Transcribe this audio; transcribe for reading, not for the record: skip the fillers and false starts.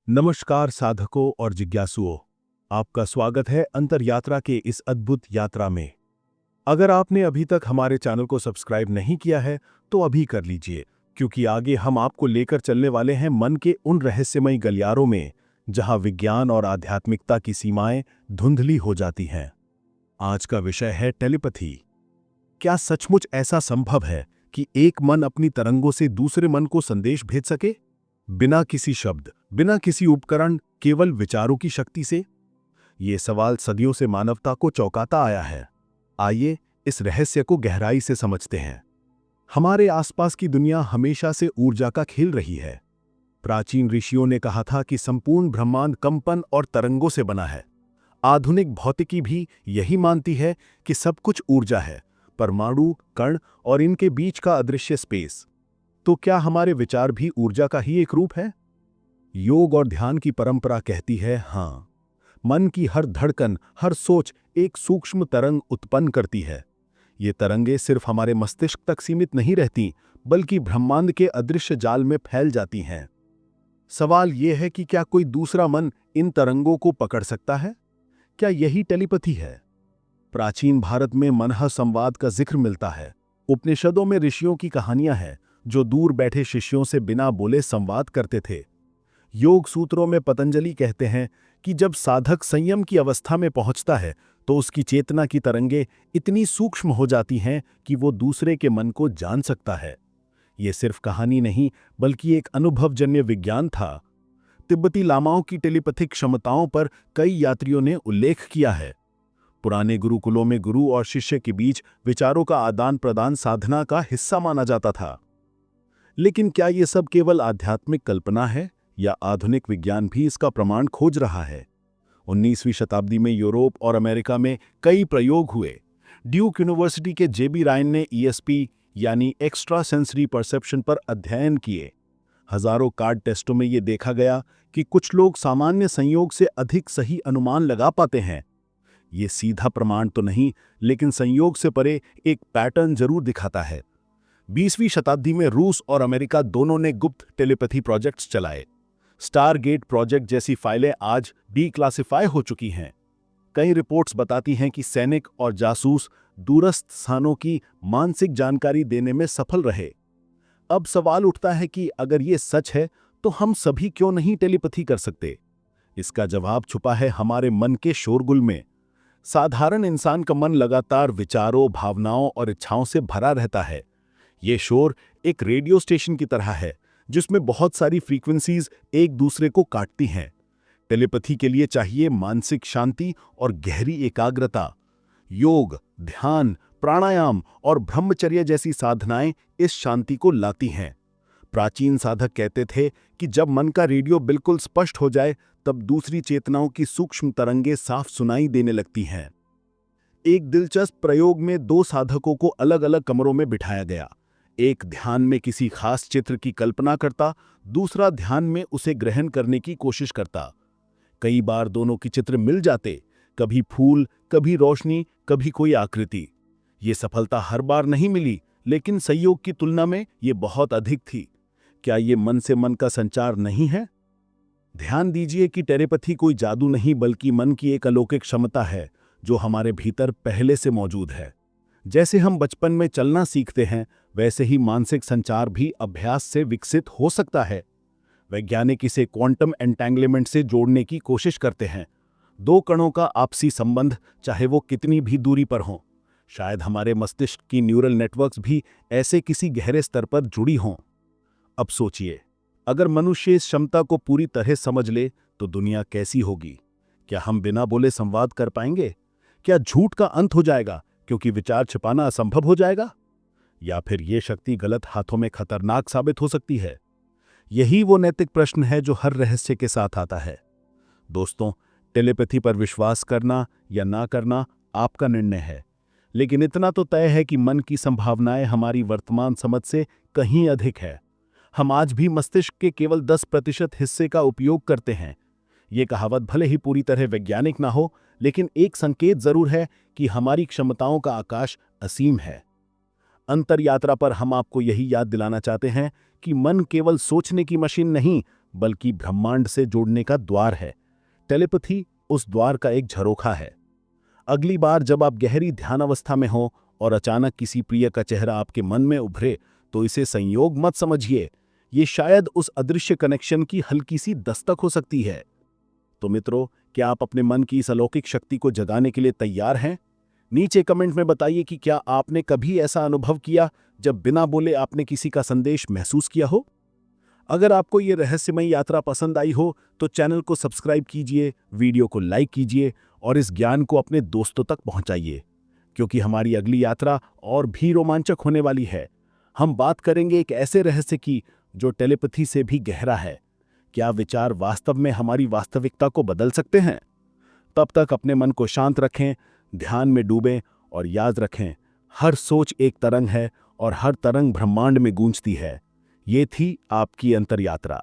नमस्कार साधकों और जिज्ञासुओं, आपका स्वागत है अंतर यात्रा के इस अद्भुत यात्रा में। अगर आपने अभी तक हमारे चैनल को सब्सक्राइब नहीं किया है तो अभी कर लीजिए, क्योंकि आगे हम आपको लेकर चलने वाले हैं मन के उन रहस्यमयी गलियारों में जहां विज्ञान और आध्यात्मिकता की सीमाएं धुंधली हो जाती हैं। आज का विषय है टेलीपैथी। क्या सचमुच ऐसा संभव है कि एक मन अपनी तरंगों से दूसरे मन को संदेश भेज सके, बिना किसी शब्द, बिना किसी उपकरण, केवल विचारों की शक्ति से? ये सवाल सदियों से मानवता को चौंकाता आया है। आइए इस रहस्य को गहराई से समझते हैं। हमारे आसपास की दुनिया हमेशा से ऊर्जा का खेल रही है। प्राचीन ऋषियों ने कहा था कि संपूर्ण ब्रह्मांड कंपन और तरंगों से बना है। आधुनिक भौतिकी भी यही मानती है कि सब कुछ ऊर्जा है, परमाणु, कण और इनके बीच का अदृश्य स्पेस। तो क्या हमारे विचार भी ऊर्जा का ही एक रूप है? योग और ध्यान की परंपरा कहती है हां, मन की हर धड़कन, हर सोच एक सूक्ष्म तरंग उत्पन्न करती है। ये तरंगे सिर्फ हमारे मस्तिष्क तक सीमित नहीं रहती, बल्कि ब्रह्मांड के अदृश्य जाल में फैल जाती हैं। सवाल यह है कि क्या कोई दूसरा मन इन तरंगों को पकड़ सकता है? क्या यही टेलीपैथी है? प्राचीन भारत में मनः संवाद का जिक्र मिलता है। उपनिषदों में ऋषियों की कहानियां हैं जो दूर बैठे शिष्यों से बिना बोले संवाद करते थे। योग सूत्रों में पतंजलि कहते हैं कि जब साधक संयम की अवस्था में पहुंचता है तो उसकी चेतना की तरंगे इतनी सूक्ष्म हो जाती हैं कि वो दूसरे के मन को जान सकता है। ये सिर्फ कहानी नहीं, बल्कि एक अनुभवजन्य विज्ञान था। तिब्बती लामाओं की टेलीपैथिक क्षमताओं पर कई यात्रियों ने उल्लेख किया है। पुराने गुरुकुलों में गुरु और शिष्य के बीच विचारों का आदान प्रदान साधना का हिस्सा माना जाता था। लेकिन क्या ये सब केवल आध्यात्मिक कल्पना है, या आधुनिक विज्ञान भी इसका प्रमाण खोज रहा है? 19वीं शताब्दी में यूरोप और अमेरिका में कई प्रयोग हुए। ड्यूक यूनिवर्सिटी के जेबी रायन ने ईएसपी यानी एक्स्ट्रा सेंसरी परसेप्शन पर अध्ययन किए। हजारों कार्ड टेस्टों में ये देखा गया कि कुछ लोग सामान्य संयोग से अधिक सही अनुमान लगा पाते हैं। ये सीधा प्रमाण तो नहीं, लेकिन संयोग से परे एक पैटर्न जरूर दिखाता है। 20वीं शताब्दी में रूस और अमेरिका दोनों ने गुप्त टेलीपैथी प्रोजेक्ट्स चलाए। स्टारगेट प्रोजेक्ट जैसी फाइलें आज डीक्लासिफाई हो चुकी हैं। कई रिपोर्ट्स बताती हैं कि सैनिक और जासूस दूरस्थ स्थानों की मानसिक जानकारी देने में सफल रहे। अब सवाल उठता है कि अगर ये सच है तो हम सभी क्यों नहीं टेलीपैथी कर सकते? इसका जवाब छुपा है हमारे मन के शोरगुल में। साधारण इंसान का मन लगातार विचारों, भावनाओं और इच्छाओं से भरा रहता है। ये शोर एक रेडियो स्टेशन की तरह है, जिसमें बहुत सारी फ्रीक्वेंसीज एक दूसरे को काटती हैं। टेलीपैथी के लिए चाहिए मानसिक शांति और गहरी एकाग्रता। योग, ध्यान, प्राणायाम और ब्रह्मचर्य जैसी साधनाएं इस शांति को लाती हैं। प्राचीन साधक कहते थे कि जब मन का रेडियो बिल्कुल स्पष्ट हो जाए, तब दूसरी चेतनाओं की सूक्ष्म तरंगें साफ सुनाई देने लगती हैं। एक दिलचस्प प्रयोग में दो साधकों को अलग अलग कमरों में बिठाया गया। एक ध्यान में किसी खास चित्र की कल्पना करता, दूसरा ध्यान में उसे ग्रहण करने की कोशिश करता। कई बार दोनों के चित्र मिल जाते, कभी फूल, कभी रोशनी, कभी कोई आकृति। ये सफलता हर बार नहीं मिली, लेकिन संयोग की तुलना में ये बहुत अधिक थी। क्या ये मन से मन का संचार नहीं है? ध्यान दीजिए कि टेलीपैथी कोई जादू नहीं, बल्कि मन की एक अलौकिक क्षमता है जो हमारे भीतर पहले से मौजूद है। जैसे हम बचपन में चलना सीखते हैं, वैसे ही मानसिक संचार भी अभ्यास से विकसित हो सकता है। वैज्ञानिक इसे क्वांटम एंटेंगलमेंट से जोड़ने की कोशिश करते हैं। दो कणों का आपसी संबंध, चाहे वो कितनी भी दूरी पर हों। शायद हमारे मस्तिष्क की न्यूरल नेटवर्क्स भी ऐसे किसी गहरे स्तर पर जुड़ी हों। अब सोचिए, अगर मनुष्य इस क्षमता को पूरी तरह समझ ले तो दुनिया कैसी होगी? क्या हम बिना बोले संवाद कर पाएंगे? क्या झूठ का अंत हो जाएगा क्योंकि विचार छिपाना असंभव हो जाएगा? या फिर ये शक्ति गलत हाथों में खतरनाक साबित हो सकती है? यही वो नैतिक प्रश्न है जो हर रहस्य के साथ आता है। दोस्तों, टेलीपैथी पर विश्वास करना या ना करना आपका निर्णय है, लेकिन इतना तो तय है कि मन की संभावनाएं हमारी वर्तमान समझ से कहीं अधिक है। हम आज भी मस्तिष्क के केवल 10% हिस्से का उपयोग करते हैं। ये कहावत भले ही पूरी तरह वैज्ञानिक ना हो, लेकिन एक संकेत जरूर है कि हमारी क्षमताओं का आकाश असीम है। अंतर यात्रा पर हम आपको यही याद दिलाना चाहते हैं कि मन केवल सोचने की मशीन नहीं, बल्कि ब्रह्मांड से जोड़ने का द्वार है। टेलीपैथी उस द्वार का एक झरोखा है। अगली बार जब आप गहरी ध्यानावस्था में हो और अचानक किसी प्रिय का चेहरा आपके मन में उभरे, तो इसे संयोग मत समझिए। ये शायद उस अदृश्य कनेक्शन की हल्की सी दस्तक हो सकती है। तो मित्रों, क्या आप अपने मन की इस अलौकिक शक्ति को जगाने के लिए तैयार हैं? नीचे कमेंट में बताइए कि क्या आपने कभी ऐसा अनुभव किया जब बिना बोले आपने किसी का संदेश महसूस किया हो। अगर आपको ये रहस्यमय यात्रा पसंद आई हो तो चैनल को सब्सक्राइब कीजिए, वीडियो को लाइक कीजिए और इस ज्ञान को अपने दोस्तों तक पहुंचाइए, क्योंकि हमारी अगली यात्रा और भी रोमांचक होने वाली है। हम बात करेंगे एक ऐसे रहस्य की जो टेलीपैथी से भी गहरा है। क्या विचार वास्तव में हमारी वास्तविकता को बदल सकते हैं? तब तक अपने मन को शांत रखें, ध्यान में डूबें और याद रखें, हर सोच एक तरंग है और हर तरंग ब्रह्मांड में गूंजती है। ये थी आपकी अंतर यात्रा।